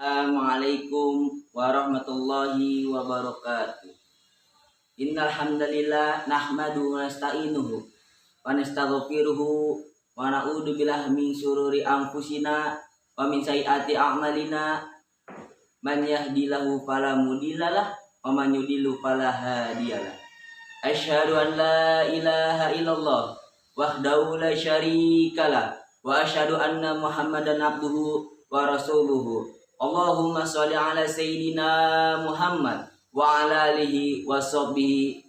Assalamualaikum warahmatullahi wabarakatuh. Innal hamdalillah nahmaduhu wa nasta'inuhu wa nastaghfiruhu wa na'udzu billahi min syururi anfusina wa min sayyiati a'malina. Man yahdihillahu fala mudhillalah wa man yudhlil fala hadiyalah. Asyhadu an la ilaha illallah wahdahu la syarikalah wa asyhadu anna Muhammadan abduhu wa rasuluhu. Allahumma sholli ala sayyidina Muhammad wa ala alihi wa sahbihi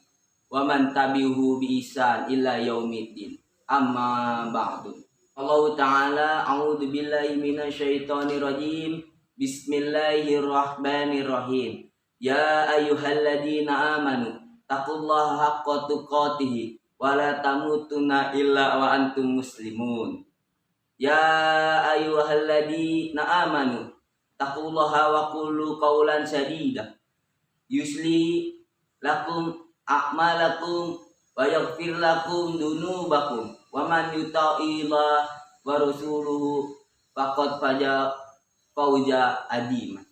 wa man tabi'uhu bi ihsan ila yaumiddin. Amma ba'du. Allah Ta'ala a'udzu billahi minasyaitonir rajim. Bismillahirrahmanirrahim. Ya ayyuhalladzina amanu taqullaha haqqa tuqatih wa la tamutunna illa wa antum muslimun. Ya ayyuhalladzina amanu taqullaha wa qulu qawlan sadida yusli lakum a'malakum wa yaghfir lakum dunubakum wa man yuti'illah wa rasuluhu faqad fauza adima.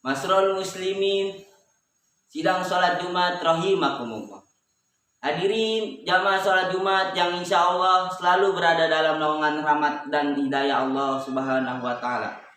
Masrul muslimin, sidang salat Jumat rahimakumullah. Hadirin jamaah salat Jumat yang insya Allah selalu berada dalam naungan rahmat dan hidayah Allah Subhanahu wa Ta'ala.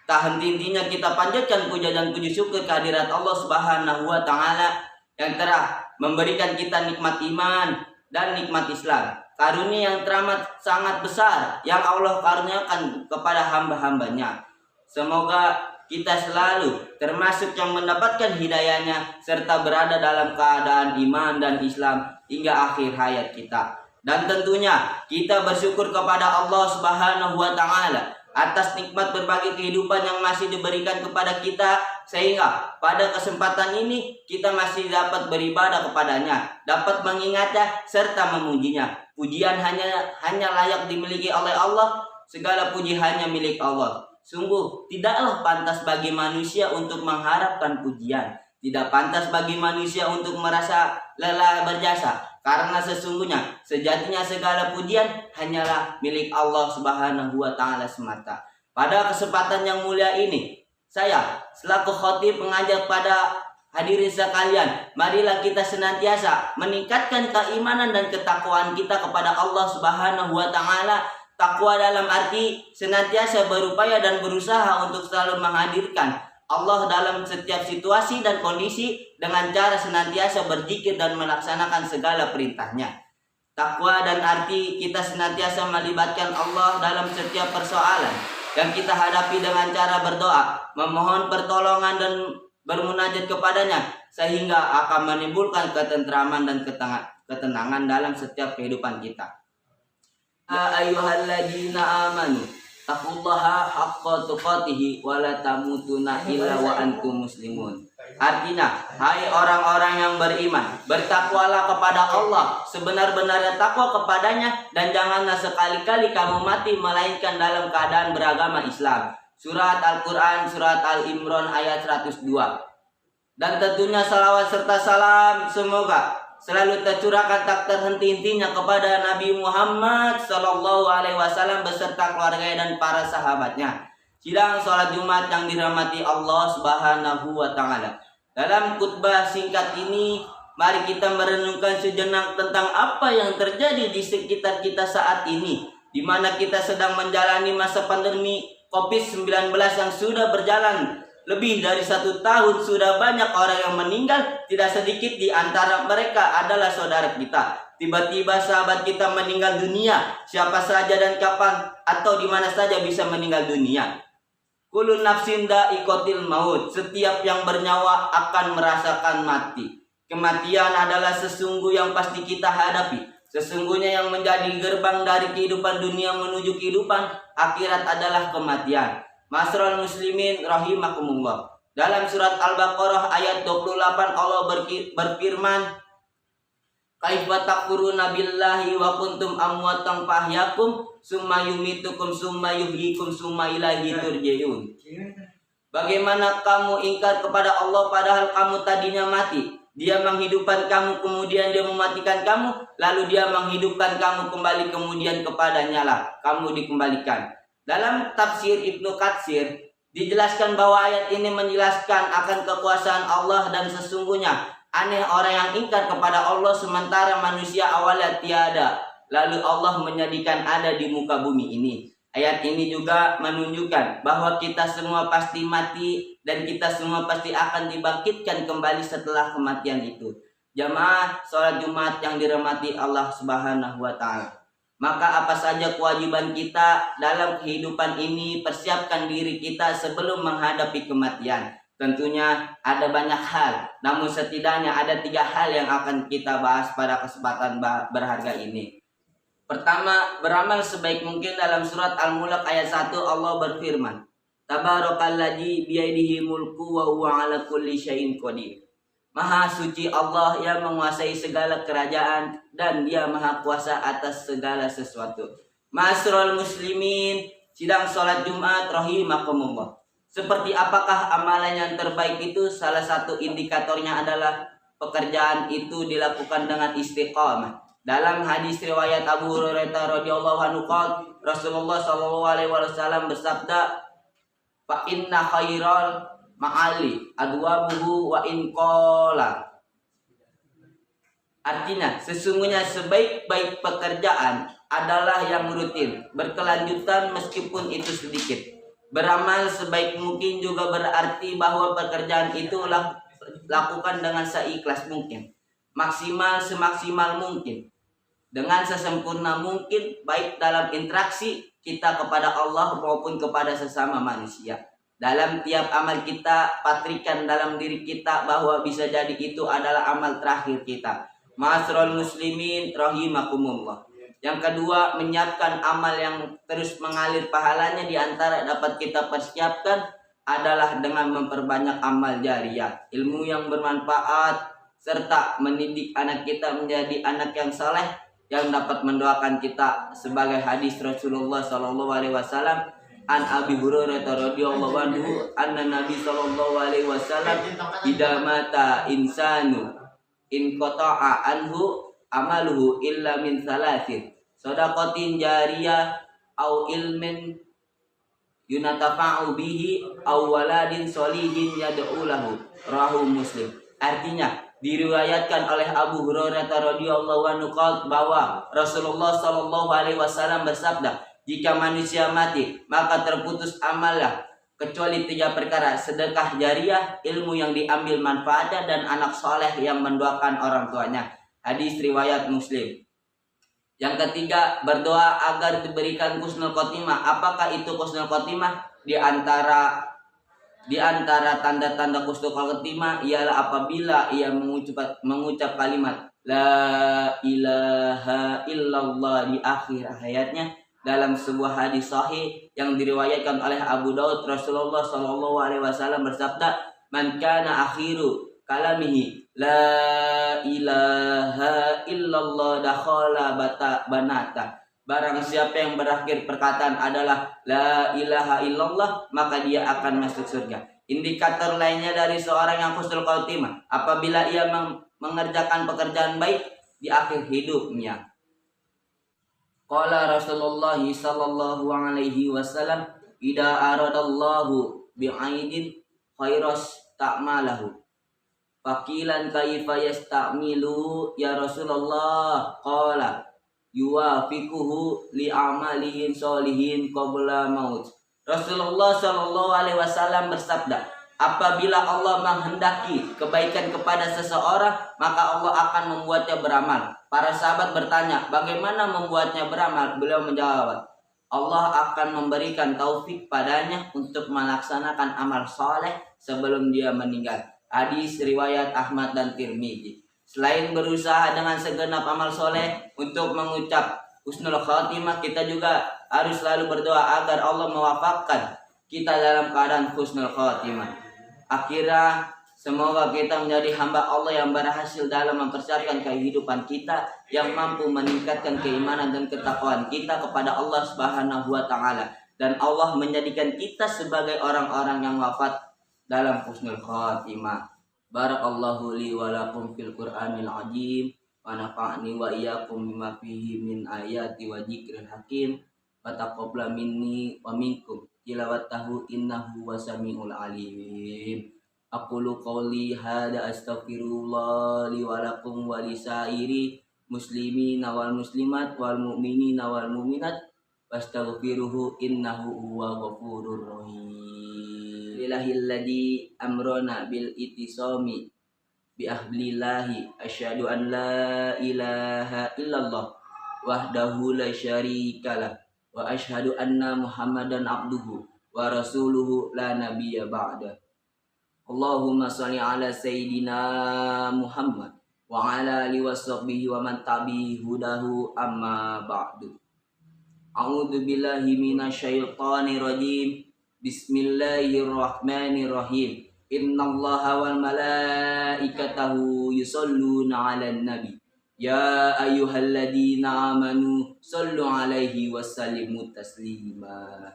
Tak henti-hentinya kita panjatkan puja dan puji syukur kehadirat Allah Subhanahu wa Ta'ala yang telah memberikan kita nikmat iman dan nikmat Islam. Karunia yang teramat sangat besar yang Allah karuniakan kepada hamba-hambanya. Semoga kita selalu termasuk yang mendapatkan hidayahnya serta berada dalam keadaan iman dan Islam hingga akhir hayat kita. Dan tentunya kita bersyukur kepada Allah Subhanahu wa Ta'ala atas nikmat berbagai kehidupan yang masih diberikan kepada kita, sehingga pada kesempatan ini kita masih dapat beribadah kepadanya, dapat mengingatnya serta memujinya. Pujian hanya layak dimiliki oleh Allah, segala puji hanya milik Allah. Sungguh tidaklah pantas bagi manusia untuk mengharapkan pujian, tidak pantas bagi manusia untuk merasa lelah berjasa, karena sesungguhnya sejatinya segala pujian hanyalah milik Allah Subhanahu wa Ta'ala semata. Pada kesempatan yang mulia ini, saya selaku khatib mengajak pada hadirin sekalian, marilah kita senantiasa meningkatkan keimanan dan ketakwaan kita kepada Allah Subhanahu wa Ta'ala. Takwa dalam arti senantiasa berupaya dan berusaha untuk selalu menghadirkan Allah dalam setiap situasi dan kondisi dengan cara senantiasa berzikir dan melaksanakan segala perintahnya. Takwa dan arti kita senantiasa melibatkan Allah dalam setiap persoalan yang kita hadapi dengan cara berdoa, memohon pertolongan dan bermunajat kepadanya, sehingga akan menimbulkan ketentraman dan ketenangan dalam setiap kehidupan kita. Ayyuhalladzina amanu taqullaha haqqa tuqatih wa la tamutunna illa wa antum muslimun. Artinya, hai orang-orang yang beriman, bertakwalah kepada Allah sebenar-benarnya takwa kepadanya, dan janganlah sekali-kali kamu mati melainkan dalam keadaan beragama Islam. Surat Al-Quran, Surat Al-Imran ayat 102. Dan tentunya salawat serta salam semoga selalu tercurahkan tak terhenti-hentinya kepada Nabi Muhammad Sallallahu Alaihi Wasallam beserta keluarganya dan para sahabatnya. Sidang sholat Jumat yang dirahmati Allah Subhanahu wa Ta'ala. Dalam khutbah singkat ini, mari kita merenungkan sejenak tentang apa yang terjadi di sekitar kita saat ini, di mana kita sedang menjalani masa pandemi COVID-19 yang sudah berjalan lebih dari 1 tahun. Sudah banyak orang yang meninggal, tidak sedikit di antara mereka adalah saudara kita. Tiba-tiba sahabat kita meninggal dunia. Siapa saja dan kapan atau di mana saja bisa meninggal dunia. Kullu nafsin dha'iqatul maut. Setiap yang bernyawa akan merasakan mati. Kematian adalah sesungguh yang pasti kita hadapi. Sesungguhnya yang menjadi gerbang dari kehidupan dunia menuju kehidupan akhirat adalah kematian. Masrul muslimin rahimakumullah. Dalam surat Al-Baqarah ayat 28 Allah berfirman, Kaifa takfuruna billahi wa kuntum amwatan fahyakum summa yumitukum summa yuhyikum summa ilaihi turja'un. Bagaimana kamu ingkar kepada Allah padahal kamu tadinya mati? Dia menghidupkan kamu kemudian dia mematikan kamu, lalu dia menghidupkan kamu kembali kemudian kepadanya lah kamu dikembalikan. Dalam tafsir Ibnu Katsir Dijelaskan bahwa ayat ini menjelaskan akan kekuasaan Allah dan sesungguhnya aneh orang yang ingkar kepada Allah sementara manusia awalnya tiada, lalu Allah menjadikan ada di muka bumi ini. Ayat ini juga menunjukkan bahwa kita semua pasti mati dan kita semua pasti akan dibangkitkan kembali setelah kematian itu. Jamaah sholat Jumat yang dirahmati Allah Subhanahu wa Ta'ala. Maka apa saja kewajiban kita dalam kehidupan ini, persiapkan diri kita sebelum menghadapi kematian. Tentunya ada banyak hal, namun setidaknya ada 3 hal yang akan kita bahas pada kesempatan berharga ini. Pertama, beramal sebaik mungkin. Dalam surat Al-Mulk ayat 1 Allah berfirman, Tabarakalladzi biyadihi mulku wa huwa ala kulli syai'in qadir. Maha suci Allah yang menguasai segala kerajaan dan dia maha kuasa atas segala sesuatu. Ma'asyiral muslimin, sidang sholat Jumat rahimakumullah. Seperti apakah amalan yang terbaik itu? Salah satu indikatornya adalah pekerjaan itu dilakukan dengan istiqamah. Dalam hadis riwayat Abu Hurairah radhiyallahu anhu, Rasulullah sallallahu alaihi wasallam bersabda, "Fa inna khairal ma'ali adwabuhu wa in qala." Artinya, sesungguhnya sebaik-baik pekerjaan adalah yang rutin, berkelanjutan meskipun itu sedikit. Beramal sebaik mungkin juga berarti bahwa pekerjaan itu lakukan dengan seikhlas mungkin, maksimal semaksimal mungkin, dengan sesempurna mungkin, baik dalam interaksi kita kepada Allah maupun kepada sesama manusia. Dalam tiap amal kita, patrikan dalam diri kita bahwa bisa jadi itu adalah amal terakhir kita. Ma'asyiral muslimin rahimakumullah. Yang kedua, menyiapkan amal yang terus mengalir pahalanya. Di antara dapat kita persiapkan adalah dengan memperbanyak amal jariyah, ilmu yang bermanfaat, serta mendidik anak kita menjadi anak yang saleh yang dapat mendoakan kita, sebagai hadis Rasulullah sallallahu alaihi wasallam an Abi Hurairah radhiyallahu anhu anna Nabi sallallahu alaihi wasallam idza mata insanu in qata'a anhu amaluhu illa min thalathin shadaqatin jariyah au ilmin yunatafa'u bihi au waladin sholihin yad'u lahu, rawahu Muslim. Artinya, diriwayatkan oleh Abu Hurairah radhiyallahu anhu bahwa Rasulullah sallallahu alaihi wasallam bersabda, jika manusia mati maka terputus amalnya kecuali 3 perkara: sedekah jariyah, ilmu yang diambil manfaatnya, dan anak soleh yang mendoakan orang tuanya. Hadis riwayat Muslim. Yang ketiga, berdoa agar diberikan husnul khotimah. Apakah itu husnul khotimah? Di antara tanda-tanda husnul khotimah ialah apabila ia mengucap kalimat la ilaha illallah di akhir hayatnya. Dalam sebuah hadis sahih yang diriwayatkan oleh Abu Daud, Rasulullah sallallahu alaihi wasallam bersabda, "Man kana akhiru kalamihi la ilaha illallah dakhala banata." Barang siapa yang berakhir perkataan adalah la ilaha illallah, maka dia akan masuk surga. Indikator lainnya dari seorang yang husnul khotimah apabila ia mengerjakan pekerjaan baik di akhir hidupnya. Qala Rasulullah sallallahu alaihi wasallam, "Idza aradallahu bi'aidin khairas ta'malahu." Faqilan kaifa yasta'milu ya Rasulullah? Qala yuwafiquhu li amalihin sholihin qabla maut. Rasulullah sallallahu alaihi wasallam bersabda, apabila Allah menghendaki kebaikan kepada seseorang, maka Allah akan membuatnya beramal. Para sahabat bertanya, bagaimana membuatnya beramal? Beliau menjawab, Allah akan memberikan taufik padanya untuk melaksanakan amal soleh sebelum dia meninggal. Hadis riwayat Ahmad dan Tirmidzi. Selain berusaha dengan segenap amal soleh untuk mengucap husnul khotimah, kita juga harus selalu berdoa agar Allah mewafaqkan kita dalam keadaan husnul khotimah. Akhirnya semoga kita menjadi hamba Allah yang berhasil dalam mempersiapkan kehidupan kita, yang mampu meningkatkan keimanan dan ketakwaan kita kepada Allah Subhanahu wa Ta'ala, dan Allah menjadikan kita sebagai orang-orang yang wafat dalam husnul khotimah. Barakallahu li wa lakum fil Qur'anil azim wa nafa'ni wa iyyakum bima fihi min ayati wa dzikril hakim. Wa taqabbal minni wa minkum. tilawatahu innahu wasami'ul alim. Aqulu qawli hada astaghfirullah li wa lakum wa lisairi muslimina wal muslimat wal mu'minina wal mu'minat wastaghfiruhu innahu huwa ghafurur rahim. Lillahilladzi amrona bil itisami bi ahlillahi asyhadu an la ilaha illallah wahdahu la syarikalah wa asyhadu anna muhammadan abduhu wa rasuluhu la nabiyya ba'da. Allahumma sholli ala sayyidina Muhammad wa ala alihi washabbihi wa man tabi'i hudahu amma ba'du. A'udzu billahi minasyaitonir rajim. Bismillahirrahmanirrahim. Innallaha wal malaikatahu yusholluna 'alan nabi. Ya ayyuhalladzina amanu shollu 'alaihi wasallimu taslima.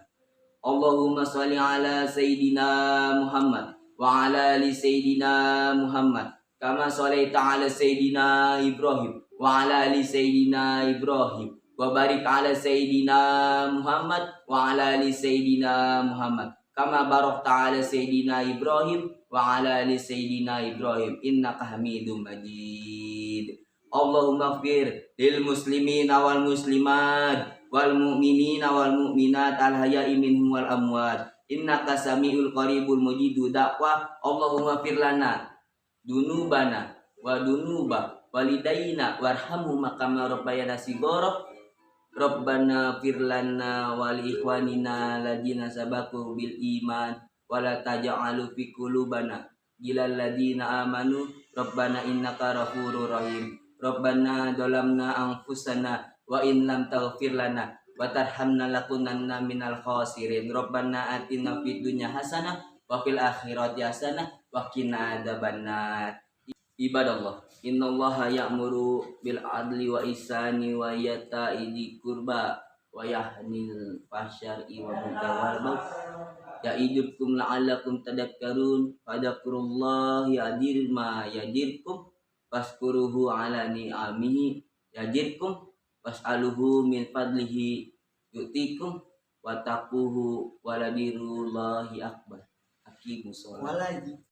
Allahumma sholli ala sayyidina Muhammad wa ala ali sayyidina Muhammad kama sholaita ala sayyidina Ibrahim wa ala ali sayyidina Ibrahim wa barik ala sayyidina Muhammad wa ala ali sayyidina Muhammad kama barakta ala sayyidina Ibrahim wa ala ali sayyidina Ibrahim innaka Hamidum Majid. Allahumma ighfir lil muslimina wal muslimat wal mu'minina wal mu'minat al hayya'i minhum wal amwat innaka samiul qaribul mujidu da'wah. Allahumma fir lana dunubana wa dunuba walidayna warhamhuma kama rabbayana shighara. Rabbana fir lana wa li ikhwanina ladina sabaku bil iman wa la taj'alu fi qulubana gilal ladina amanu rabbana innaka ghafurur rahim. Rabbana dhalamna anfusana wa in lam taghfir lana wa tarhamna lakunanna minal khasirin. Rabbana atina fid dunya hasanah wa fil akhirati hasanah wa qina adzabannar. Ibadallah, innallaha ya'muru bil adli wa ihsani wa ita'i dzil qurba wa yahnil fahsya'i wa munkar wal baghi ya'idukum la'allakum tadhakkarun. Fadhkurullaha yadhirkum waskuruhu ala ni'amihi yajidkum was'aluhu min fadlihi yu'tikum wattaquhu walabirullahi akbar. Aqimus shalah.